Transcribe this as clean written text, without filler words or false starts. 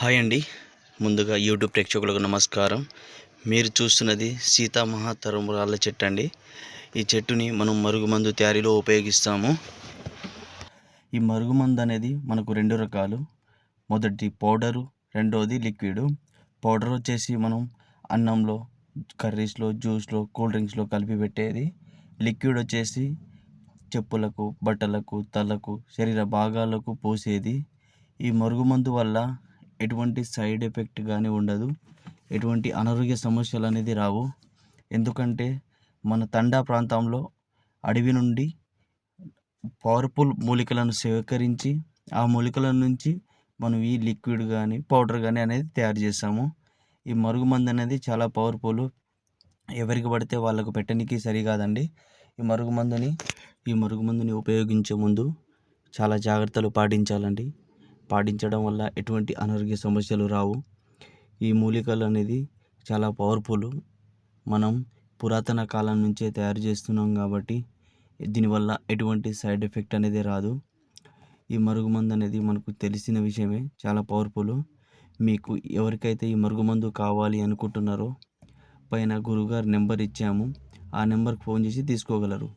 Hi అండి. ముందుగా YouTube ప్రేక్షకులకు నమస్కారం. మీరు చూస్తున్నది సీతామహాతరుమరాల చెట్టు అండి. ఈ చెట్టుని మనం మరుగుమందు తయారీలో ఉపయోగిస్తాము. ఈ మరుగుమందు అనేది మనకు రెండు రకాలు. మొదటి పౌడరు, రెండవది లిక్విడ్. పౌడర్ వచ్చేసి మనం అన్నంలో, కర్రీస్లో, జ్యూస్లో, కూల్ డ్రింక్స్లో కలిపి పెట్టేది. లిక్విడ్ వచ్చేసి చెప్పులకు, బట్టలకు, తలకు, శరీర భాగాలకు పోసేది. ఈ మరుగుమందు వల్ల ఎటువంటి సైడ్ ఎఫెక్ట్ కానీ ఉండదు, ఎటువంటి అనారోగ్య సమస్యలు అనేది రావు. ఎందుకంటే మన తండా ప్రాంతంలో అడవి నుండి పవర్ఫుల్ మూలికలను సేకరించి ఆ మూలికల నుంచి మనం ఈ లిక్విడ్ కానీ పౌడర్ కానీ అనేది తయారు చేస్తాము. ఈ మరుగుమందు అనేది చాలా పవర్ఫుల్. ఎవరికి పడితే వాళ్ళకు పెట్టడానికి సరికాదండి. ఈ మరుగుమందుని ఉపయోగించే ముందు చాలా జాగ్రత్తలు పాటించాలండి. పాటించడం వల్ల ఎటువంటి అనారోగ్య సమస్యలు రావు. ఈ మూలికలు అనేది చాలా పవర్ఫుల్. మనం పురాతన కాలం నుంచే తయారు చేస్తున్నాం కాబట్టి దీనివల్ల ఎటువంటి సైడ్ ఎఫెక్ట్ అనేది రాదు. ఈ మరుగుమందు అనేది మనకు తెలిసిన విషయమే, చాలా పవర్ఫుల్. మీకు ఎవరికైతే ఈ మరుగుమందు కావాలి అనుకుంటున్నారో పైన గురువుగారి నెంబర్ ఇచ్చాము, ఆ నెంబర్కి ఫోన్ చేసి తీసుకోగలరు.